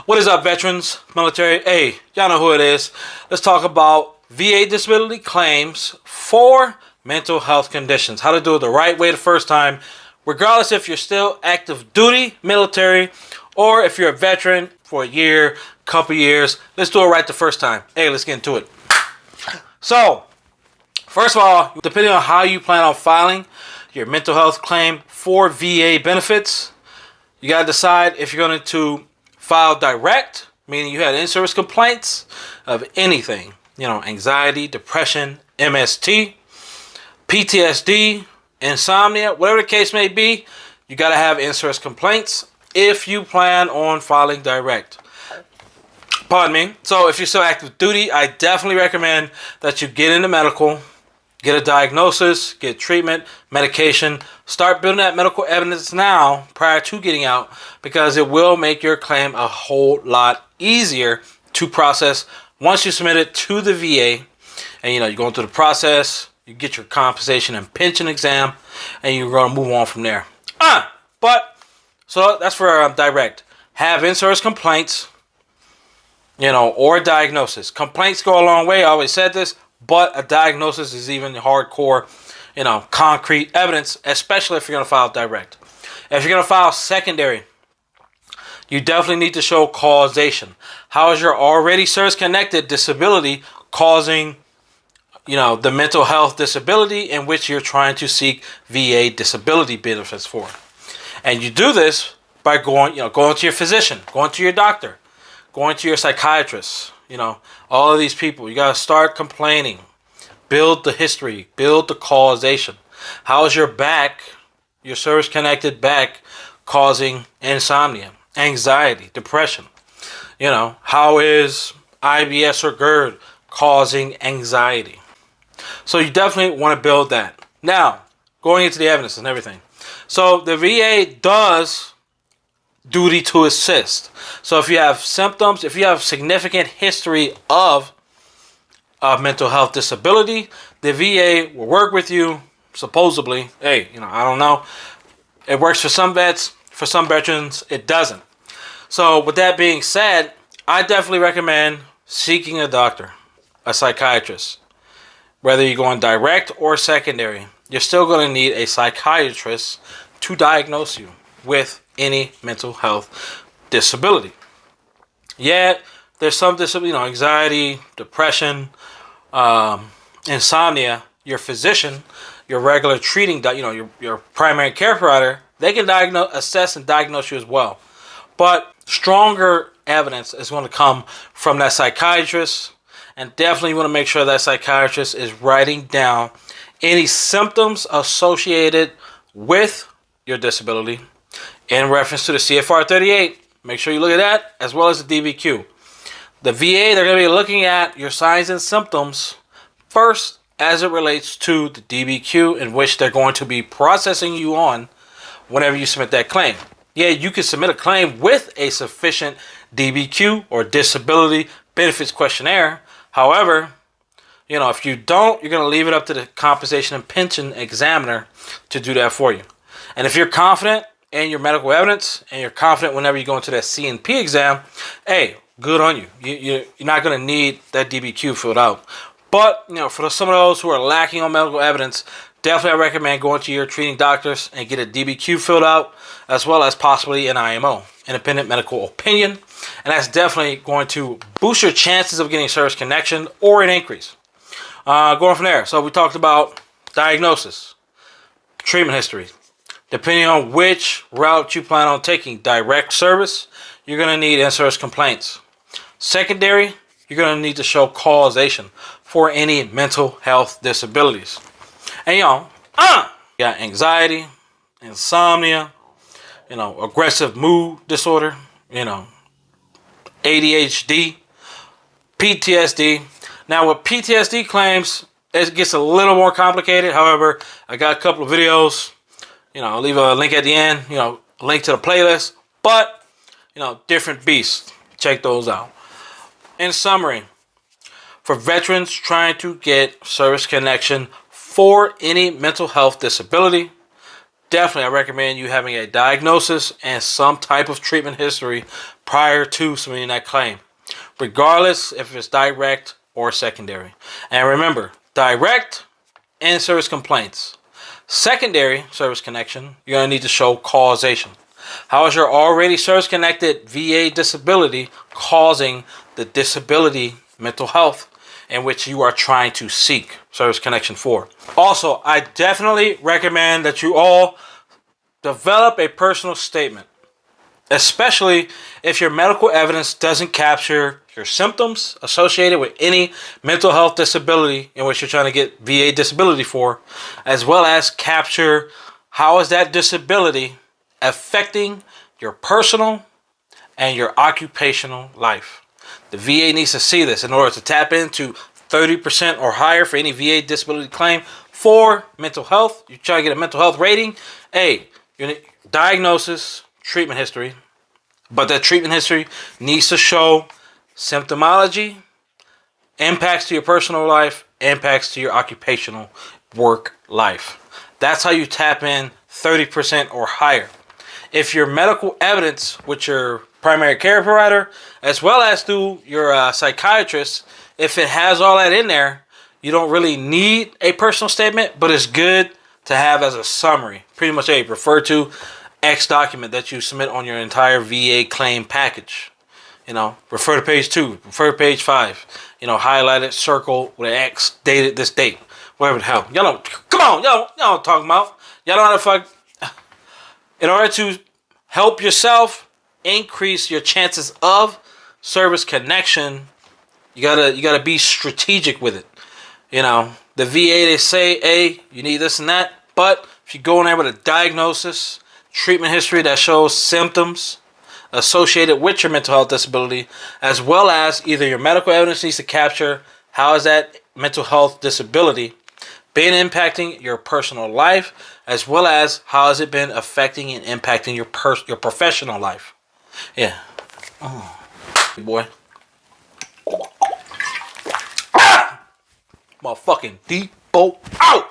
What is up, veterans, military? Hey, y'all know who it is. Let's talk about VA disability claims for mental health conditions. How to do it the right way the first time, regardless if you're still active duty, military, or if you're a veteran for a year, couple years. Let's do it right the first time. Hey, let's get into it. So, first of all, depending on how you plan on filing your mental health claim for VA benefits, you got to decide if you're going to file direct, meaning you had in-service complaints of anything, anxiety, depression, MST, PTSD, insomnia, whatever the case may be. You got to have in-service complaints if you plan on filing direct. Pardon me. So if you're still active duty, I definitely recommend that you get into medical, get a diagnosis, get treatment, medication, start building that medical evidence now prior to getting out, because it will make your claim a whole lot easier to process once you submit it to the VA. And you're going through the process, you get your compensation and pension exam, and you're going to move on from there. So that's for direct. Have in-service complaints, or diagnosis. Complaints go a long way. I always said this. But a diagnosis is even hardcore, concrete evidence, especially if you're going to file direct. If you're going to file secondary, you definitely need to show causation. How is your already service-connected disability causing, the mental health disability in which you're trying to seek VA disability benefits for? And you do this by going to your physician, going to your doctor, going to your psychiatrist. All of these people, you got to start complaining, build the history, build the causation. How is your back, your service-connected back, causing insomnia, anxiety, depression? How is IBS or GERD causing anxiety? So you definitely want to build that. Now, going into the evidence and everything. So the VA does duty to assist. So if you have symptoms, if you have significant history of mental health disability, the VA will work with you, supposedly. Hey, I don't know. It works for some vets, for some veterans, it doesn't. So with that being said, I definitely recommend seeking a doctor, a psychiatrist. Whether you're going direct or secondary, you're still going to need a psychiatrist to diagnose you with any mental health disability. Yet there's some disability, anxiety, depression, insomnia. Your physician, your regular treating, your primary care provider, they can assess and diagnose you as well. But stronger evidence is going to come from that psychiatrist, and definitely you want to make sure that psychiatrist is writing down any symptoms associated with your disability in reference to the CFR 38. Make sure you look at that, as well as the DBQ. The VA, they're going to be looking at your signs and symptoms first as it relates to the DBQ, in which they're going to be processing you on whenever you submit that claim. Yeah, you can submit a claim with a sufficient DBQ or disability benefits questionnaire. However, if you don't, you're going to leave it up to the compensation and pension examiner to do that for you. And if you're confident in your medical evidence, and you're confident whenever you go into that C&P exam, hey, good on you. You're not going to need that DBQ filled out. But, for some of those who are lacking on medical evidence, definitely I recommend going to your treating doctors and get a DBQ filled out, as well as possibly an IMO, independent medical opinion. And that's definitely going to boost your chances of getting service connection or an increase. Going from there. So we talked about diagnosis, treatment history. Depending on which route you plan on taking, direct service, you're going to need in-service complaints. Secondary, you're going to need to show causation for any mental health disabilities. And you got anxiety, insomnia, aggressive mood disorder, ADHD, PTSD. Now with PTSD claims, it gets a little more complicated. However, I got a couple of videos. I'll leave a link at the end, a link to the playlist. But, different beasts. Check those out. In summary, for veterans trying to get service connection for any mental health disability, definitely I recommend you having a diagnosis and some type of treatment history prior to submitting that claim, regardless if it's direct or secondary. And remember, direct in-service complaints. Secondary service connection, you're going to need to show causation. How is your already service-connected VA disability causing the disability mental health in which you are trying to seek service connection for? Also, I definitely recommend that you all develop a personal statement, especially if your medical evidence doesn't capture your symptoms associated with any mental health disability in which you're trying to get VA disability for, as well as capture how is that disability affecting your personal and your occupational life. The VA needs to see this in order to tap into 30% or higher for any VA disability claim for mental health. You're trying to get a mental health rating. Hey, your diagnosis, treatment history, but that treatment history needs to show symptomology, impacts to your personal life, impacts to your occupational work life. That's how you tap in 30% or higher. If your medical evidence with your primary care provider, as well as through your psychiatrist, if it has all that in there, you don't really need a personal statement, but it's good to have as a summary. Pretty much a refer to X document that you submit on your entire VA claim package. You know, refer to page 2, refer to page 5. You know, highlight it, circle with an X, dated this date. Whatever the hell. Y'all don't, come on, y'all don't talking about. Y'all know how to fuck. In order to help yourself increase your chances of service connection, you gotta be strategic with it. You know, the VA, they say, hey, you need this and that, but if you go in there with a diagnosis, treatment history that shows symptoms associated with your mental health disability, as well as either your medical evidence needs to capture how is that mental health disability been impacting your personal life, as well as how has it been affecting and impacting your professional life. Yeah. Oh, boy. Motherfucking Deep out.